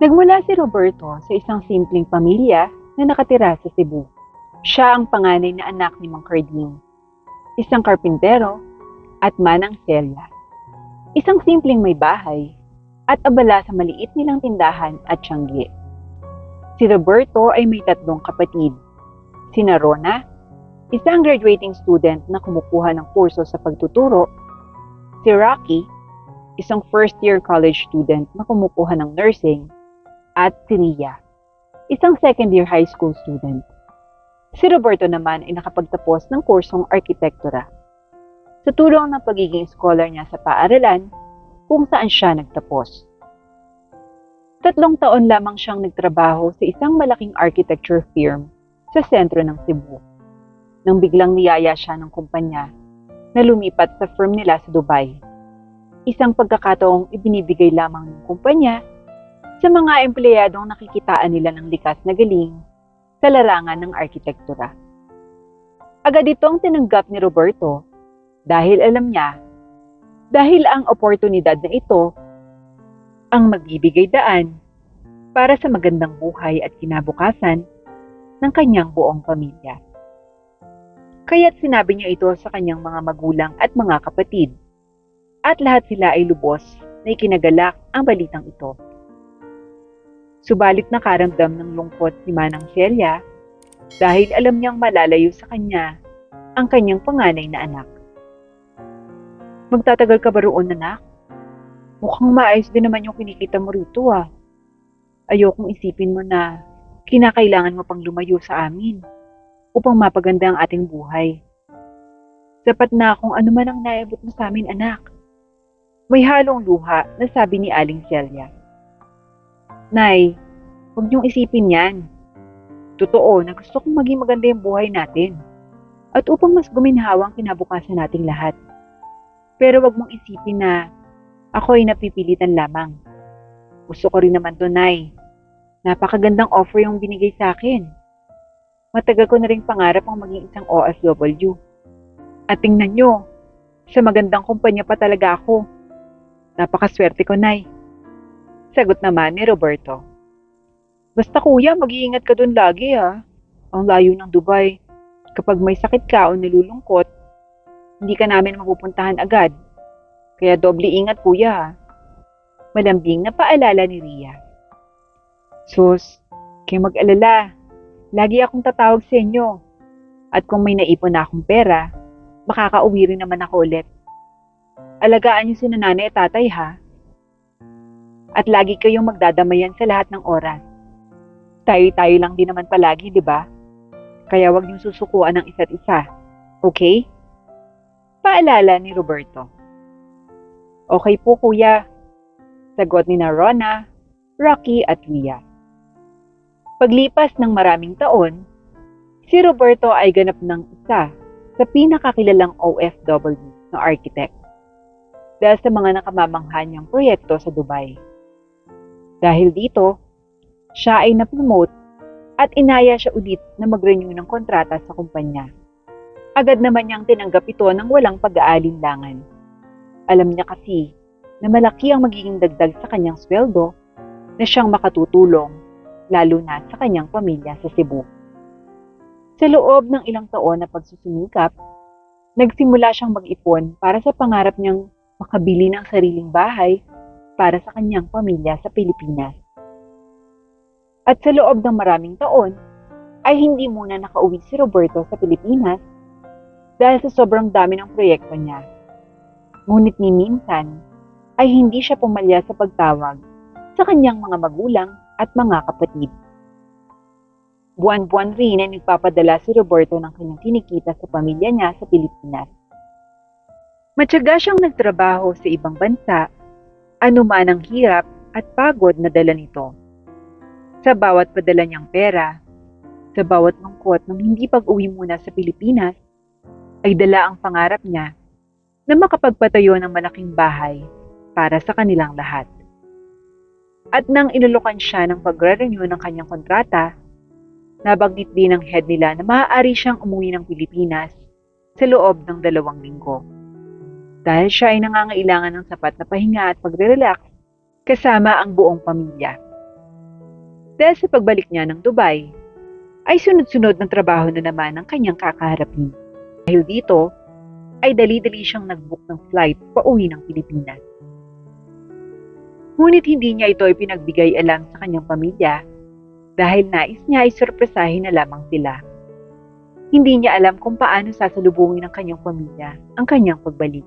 Nagmula si Roberto sa isang simpleng pamilya na nakatira sa Cebu. Siya ang panganay na anak ni Mang Carding, isang karpintero at manang Celia. Isang simpleng may bahay at abala sa maliit nilang tindahan at tiyanggi. Si Roberto ay may tatlong kapatid. Sina Rona, isang graduating student na kumukuha ng kurso sa pagtuturo. Si Rocky, isang first-year college student na kumukuha ng nursing. At si Ria, isang second-year high school student. Si Roberto naman ay nakapagtapos ng kursong arkitektura. Sa tulong ng pagiging scholar niya sa paaralan, kung saan siya nagtapos. 3 taon lamang siyang nagtrabaho sa isang malaking architecture firm sa sentro ng Cebu. Nang biglang niyaya siya ng kumpanya na lumipat sa firm nila sa Dubai. Isang pagkakataong ibinibigay lamang ng kumpanya sa mga empleyadong nakikitaan nila ng likas na galing sa larangan ng arkitektura. Agad itong tinanggap ni Roberto dahil alam niya, dahil ang oportunidad na ito ang magbibigay daan para sa magandang buhay at kinabukasan ng kanyang buong pamilya. Kaya't sinabi niya ito sa kanyang mga magulang at mga kapatid, at lahat sila ay lubos na ikinagalak ang balitang ito. Subalit nakaramdam ng lungkot si Manang Celia dahil alam niyang malalayo sa kanya ang kanyang panganay na anak. Magtatagal ka ba roon, anak? Mukhang maayos din naman yung kinikita mo rito ah. Ayokong isipin mo na kinakailangan mo pang lumayo sa amin upang mapaganda ang ating buhay. Sapat na kung ano man ang naabot mo sa amin, anak. May halong luha na sabi ni Aling Celia. Nay, huwag niyong isipin yan. Totoo na gusto kong maging maganda yung buhay natin at upang mas guminhawa ang kinabukasan nating lahat. Pero huwag mong isipin na ako ay napipilitan lamang. Gusto ko rin naman to, Nay. Napakagandang offer yung binigay sa akin. Matagal ko na rin pangarap ang maging isang OFW. At tingnan nyo, sa magandang kumpanya pa talaga ako. Napakaswerte ko, Nay. Sagot naman ni Roberto. Basta kuya, mag-iingat ka dun lagi ha. Ang layo ng Dubai. Kapag may sakit ka o nalulungkot, hindi ka namin mapupuntahan agad. Kaya doble ingat kuya ha. Malambing na paalala ni Ria. Sus, kayo mag-alala. Lagi akong tatawag sa inyo. At kung may naipon na akong pera, makakauwi rin naman ako ulit. Alagaan niyo si nanay at tatay ha. At lagi kayong magdadamayan sa lahat ng oras. Tayo-tayo lang din naman palagi, di ba? Kaya wag niyong susukuan ng isa't isa. Okay? Paalala ni Roberto. Okay po, kuya. Sagot ni Rona, Rocky at Ria. Paglipas ng maraming taon, si Roberto ay ganap ng isa sa pinakakilalang OFW na architect dahil sa mga nakamamangha niyang proyekto sa Dubai. Dahil dito, siya ay na-promote at inaya siya ulit na mag-renew ng kontrata sa kumpanya. Agad naman niyang tinanggap ito ng walang pag-aalinlangan. Alam niya kasi na malaki ang magiging dagdag sa kanyang sweldo na siyang makatutulong, lalo na sa kanyang pamilya sa Cebu. Sa loob ng ilang taon na pagsusumikap, nagsimula siyang mag-ipon para sa pangarap niyang makabili ng sariling bahay para sa kanyang pamilya sa Pilipinas. At sa loob ng maraming taon, ay hindi muna nakauwi si Roberto sa Pilipinas dahil sa sobrang dami ng proyekto niya. Ngunit ni minsan, ay hindi siya pumalya sa pagtawag sa kanyang mga magulang at mga kapatid. Buwan-buwan rin ay nagpapadala si Roberto ng kanyang kinikita sa pamilya niya sa Pilipinas. Matyaga siyang nagtrabaho sa ibang bansa, anuman ang hirap at pagod na dala nito. Sa bawat padala niyang pera, sa bawat lungkot ng hindi pag-uwi muna sa Pilipinas, ay dala ang pangarap niya na makapagpatayo ng malaking bahay para sa kanilang lahat. At nang inulukan siya ng pagre-renew ng kanyang kontrata, nabanggit din ng head nila na maaari siyang umuwi ng Pilipinas sa loob ng 2 linggo. Dahil siya ay nangangailangan ng sapat na pahinga at pagre-relax kasama ang buong pamilya. Dahil sa pagbalik niya ng Dubai, ay sunod-sunod ng trabaho na naman ang kanyang kakaharapin. Dahil dito, ay dali-dali siyang nag-book ng flight pauwi ng Pilipinas. Ngunit hindi niya ito ipinagbigay alam sa kanyang pamilya dahil nais niya ay sorpresahin na lamang sila. Hindi niya alam kung paano sasalubungin ng kanyang pamilya ang kanyang pagbalik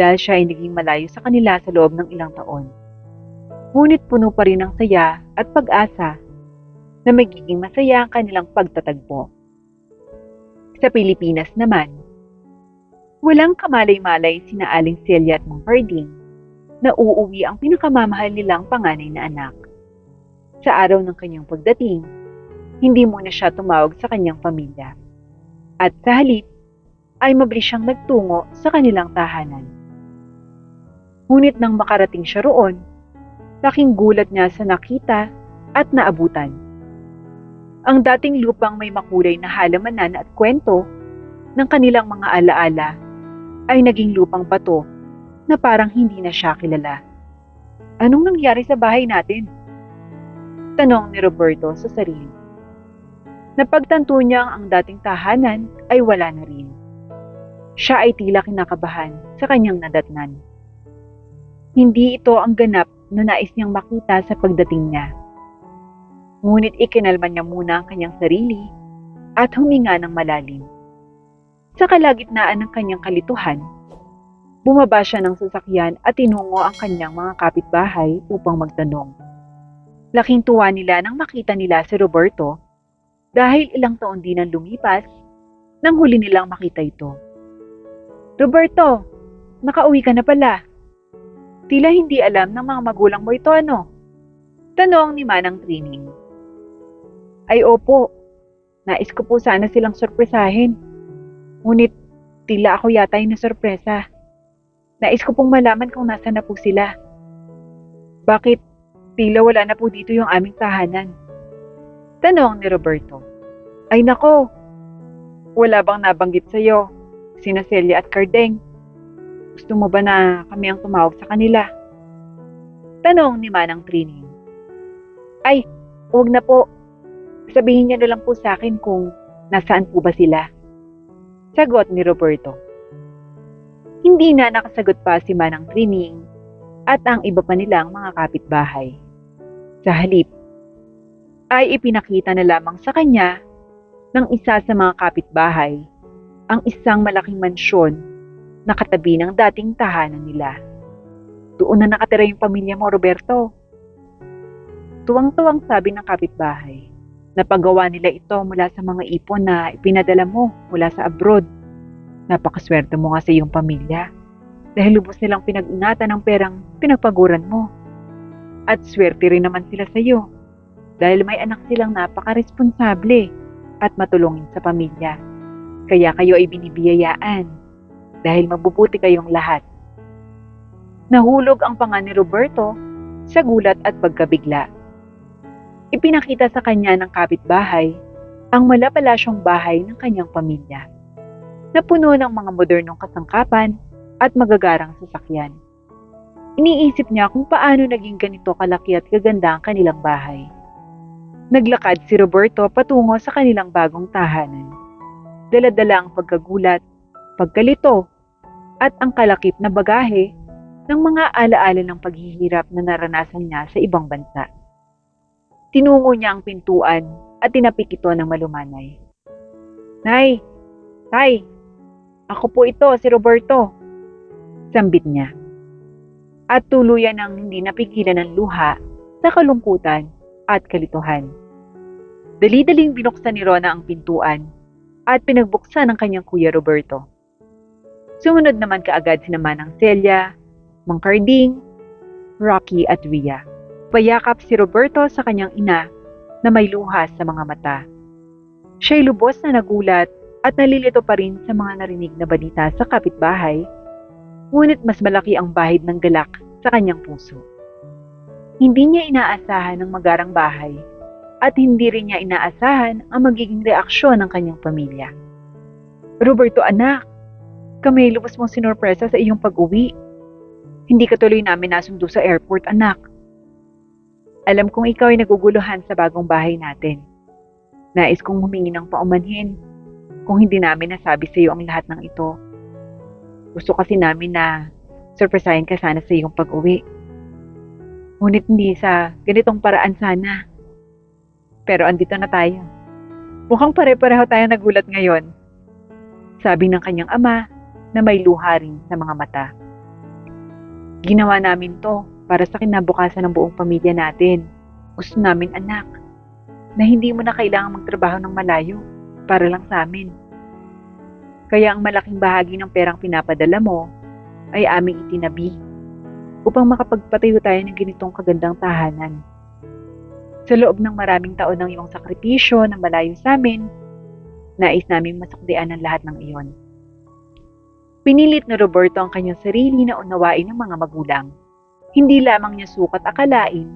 dahil siya ay naging malayo sa kanila sa loob ng ilang taon. Ngunit puno pa rin ng saya at pag-asa na magiging masaya ang kanilang pagtatagpo. Sa Pilipinas naman, walang kamalay-malay sina Aling Celia at Mang Ferding na uuwi ang pinakamamahal nilang panganay na anak. Sa araw ng kanyang pagdating, hindi muna siya tumawag sa kanyang pamilya. At sa halip, ay mabilis siyang nagtungo sa kanilang tahanan. Ngunit nang makarating siya roon, laking gulat niya sa nakita at naabutan. Ang dating lupang may makulay na halamanan at kwento ng kanilang mga alaala ay naging lupang bato na parang hindi na siya kilala. Anong nangyari sa bahay natin? Tanong ni Roberto sa sarili. Napagtanto niyang ang dating tahanan ay wala na rin. Siya ay tila kinakabahan sa kanyang nadatnan. Hindi ito ang ganap na nais niyang makita sa pagdating niya. Ngunit ikinalma niya muna ang kanyang sarili at huminga ng malalim. Sa kalagitnaan ng kanyang kalituhan, bumaba siya ng sasakyan at tinungo ang kanyang mga kapitbahay upang magtanong. Laking tuwa nila nang makita nila si Roberto dahil ilang taon din ang lumipas nang huli nilang makita ito. Roberto, nakauwi ka na pala. Tila hindi alam ng mga magulang mo ito ano? Tanong ni Manang Trining. Ay opo, nais ko po sana silang sorpresahin. Ngunit tila ako yata ay nasorpresa. Nais ko pong malaman kung nasa na po sila. Bakit tila wala na po dito yung aming tahanan? Tanong ni Roberto. Ay nako, wala bang nabanggit sa'yo sina Celia at Cardeng? Gusto mo ba na kami ang tumawag sa kanila? Tanong ni Manang Trining. Ay, huwag na po. Sabihin niya na lang po sa akin kung nasaan po ba sila. Sagot ni Roberto. Hindi na nakasagot pa si Manang Trining at ang iba pa nilang mga kapitbahay. Sa halip, ay ipinakita na lamang sa kanya ng isa sa mga kapitbahay ang isang malaking mansyon na katabi ng dating tahanan nila. Doon na nakatira yung pamilya mo, Roberto. Tuwang-tuwang sabi ng kapitbahay. Napagawa nila ito mula sa mga ipon na ipinadala mo mula sa abroad. Napakaswerte mo nga sa iyong pamilya dahil lubos nilang pinag-ingatan ng perang pinagpaguran mo. At swerte rin naman sila sa iyo dahil may anak silang napakaresponsable at matulungin sa pamilya. Kaya kayo ay binibiyayaan dahil mabubuti kayong lahat. Nahulog ang panga ni Roberto sa gulat at pagkabigla. Ipinakita sa kanya ng kapitbahay ang malapalasyong bahay ng kanyang pamilya na puno ng mga modernong kasangkapan at magagarang sasakyan. Iniisip niya kung paano naging ganito kalaki at gaganda ang kanilang bahay. Naglakad si Roberto patungo sa kanilang bagong tahanan. Dala-dala ang pagkagulat, pagkalito, at ang kalakip na bagahe ng mga alaala ng paghihirap na naranasan niya sa ibang bansa. Tinungo niya ang pintuan at tinapik ito ng malumanay. Nay! Tay! Ako po ito, si Roberto! Sambit niya. At tuluyan ang hindi napigilan ng luha sa kalungkutan at kalituhan. Dali-daling binuksan ni Rona ang pintuan at pinagbuksan ng kanyang kuya Roberto. Sumunod naman kaagad sina Manang Celia, Mang Carding, Rocky at Ria. Payakap si Roberto sa kanyang ina na may luha sa mga mata. Siya'y lubos na nagulat at nalilito pa rin sa mga narinig na balita sa kapitbahay, ngunit mas malaki ang bahid ng galak sa kanyang puso. Hindi niya inaasahan ang magarang bahay at hindi rin niya inaasahan ang magiging reaksyon ng kanyang pamilya. Roberto anak, kami lubos mong sinorpresa sa iyong pag-uwi. Hindi ka tuloy namin nasundo sa airport anak. Alam kong ikaw ay naguguluhan sa bagong bahay natin. Nais kong humingi ng paumanhin kung hindi namin nasabi sa iyo ang lahat ng ito. Gusto kasi namin na surpresahin ka sana sa iyong pag-uwi. Ngunit hindi sa ganitong paraan sana. Pero andito na tayo. Mukhang pare-pareho tayo nagulat ngayon. Sabi ng kanyang ama na may luha rin sa mga mata. Ginawa namin to para sa kinabukasan ng buong pamilya natin. Gusto namin anak, na hindi mo na kailangang magtrabaho ng malayo para lang sa amin. Kaya ang malaking bahagi ng perang pinapadala mo ay aming itinabi upang makapagpatayo tayo ng ganitong kagandang tahanan. Sa loob ng maraming taon ng iyong sakripisyo na malayo sa amin, nais naming masukdian ang lahat ng iyon. Pinilit ni Roberto ang kanyang sarili na unawain ng mga magulang. Hindi lamang niya sukat akalain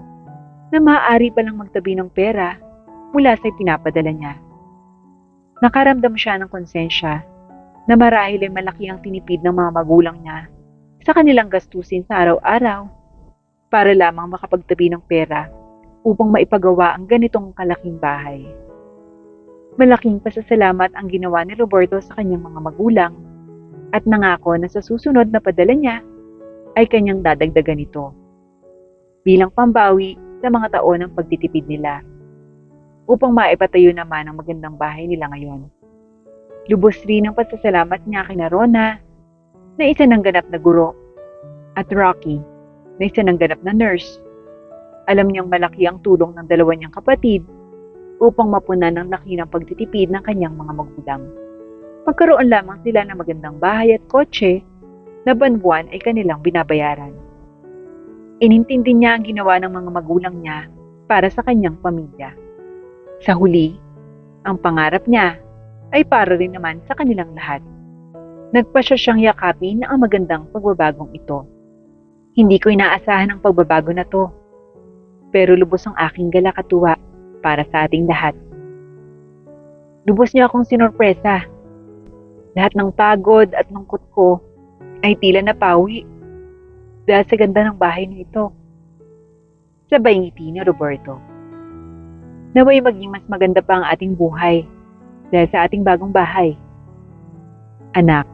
na maaari palang magtabi ng pera mula sa pinapadala niya. Nakaramdam siya ng konsensya na marahil ay malaki ang tinipid ng mga magulang niya sa kanilang gastusin sa araw-araw para lamang makapagtabi ng pera upang maipagawa ang ganitong kalaking bahay. Malaking pasasalamat ang ginawa ni Roberto sa kanyang mga magulang at nangako na sa susunod na padala niya ay kanyang dadagdagan ito bilang pambawi sa mga taon ng pagtitipid nila upang maipatayo naman ang magandang bahay nila ngayon. Lubos rin ang pasasalamat niya kina Rona na isa ng ganap na guro at Rocky na isa ng ganap na nurse. Alam niyang malaki ang tulong ng dalawa niyang kapatid upang mapunan ang laki ng pagtitipid ng kanyang mga magulang. Magkaroon lamang sila ng magandang bahay at kotse na buwan-buwan ay kanilang binabayaran. Inintindi niya ang ginawa ng mga magulang niya para sa kanyang pamilya. Sa huli, ang pangarap niya ay para rin naman sa kanilang lahat. Nagpasya siyang yakapin ang magandang pagbabagong ito. Hindi ko inaasahan ang pagbabago na to, pero lubos ang aking galakatuwa para sa ating lahat. Lubos niya akong sinorpresa. Lahat ng pagod at lungkot ko ay tila napawi dahil sa ganda ng bahay na ito. Sabay ngiti ni Roberto. Naway maging mas maganda pa ang ating buhay dahil sa ating bagong bahay. Anak,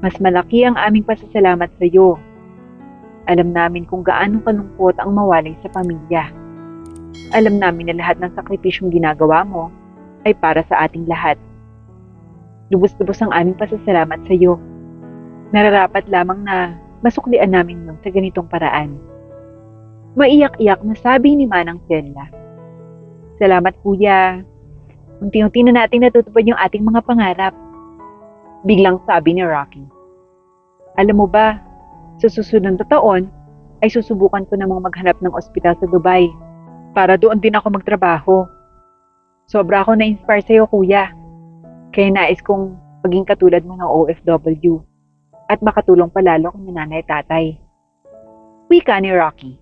mas malaki ang aming pasasalamat sa iyo. Alam namin kung gaano kalungkot ang mawalay sa pamilya. Alam namin na lahat ng sakripisyong ginagawa mo ay para sa ating lahat. Lubos-lubos ang aming pasasalamat sa iyo. Nararapat lamang na masuklian namin nun sa ganitong paraan. Maiyak-iyak na sabi ni Manang Celia. Salamat kuya. Unti-unti na natin natutupad yung ating mga pangarap. Biglang sabi ni Rocky. Alam mo ba, sa susunod na taon ay susubukan ko namang maghanap ng ospital sa Dubai para doon din ako magtrabaho. Sobra ako na-inspire sa iyo kuya. Kaya nais kong maging katulad mo ng OFW at makatulong palalo kung nanay at tatay. Wika ni Rocky.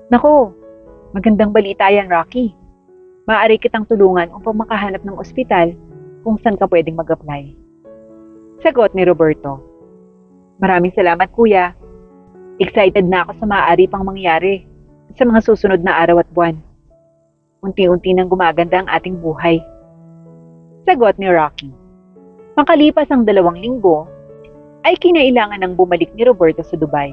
Naku, magandang balita yan Rocky. Maaari kitang tulungan upang makahanap ng ospital kung saan ka pwedeng mag-apply. Sagot ni Roberto. Maraming salamat kuya. Excited na ako sa maaari pang mangyari sa mga susunod na araw at buwan. Unti-unti nang gumaganda ang ating buhay. Sagot ni Rocky. Makalipas ang 2 linggo, ay kinailangan ng bumalik ni Roberto sa Dubai.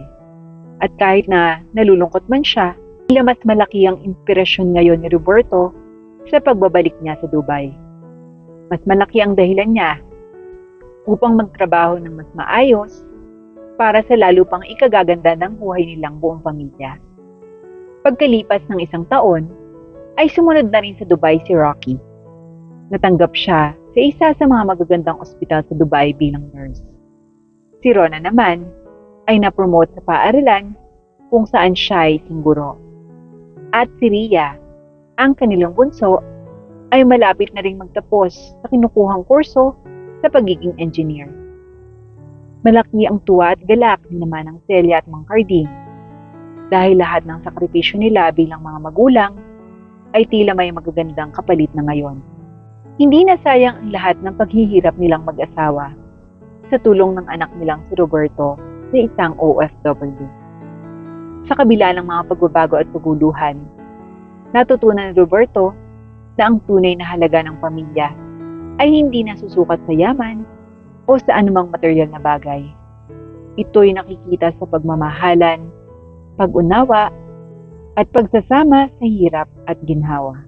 At kahit na nalulungkot man siya, tila mas malaki ang inspirasyon ngayon ni Roberto sa pagbabalik niya sa Dubai. Mas malaki ang dahilan niya upang magtrabaho ng mas maayos para sa lalo pang ikagaganda ng buhay nilang buong pamilya. Pagkalipas ng 1 taon, ay sumunod na rin sa Dubai si Rocky. Natanggap siya sa isa sa mga magagandang ospital sa Dubai bilang nurse. Si Rona naman ay napromote sa paaralan kung saan siya ay singguro. At si Ria, ang kanilang bunso, ay malapit na ring magtapos sa kinukuhang kurso sa pagiging engineer. Malaki ang tuwa at galak ni Manang Celia at Mang Carding dahil lahat ng sakripisyo nila bilang mga magulang ay tila may magagandang kapalit na ngayon. Hindi na sayang ang lahat ng paghihirap nilang mag-asawa sa tulong ng anak nilang si Roberto na isang OFW. Sa kabila ng mga pagbabago at paguluhan, natutunan ni Roberto na ang tunay na halaga ng pamilya ay hindi nasusukat sa yaman o sa anumang material na bagay. Ito'y nakikita sa pagmamahalan, pag-unawa, at pagsasama sa hirap at ginhawa.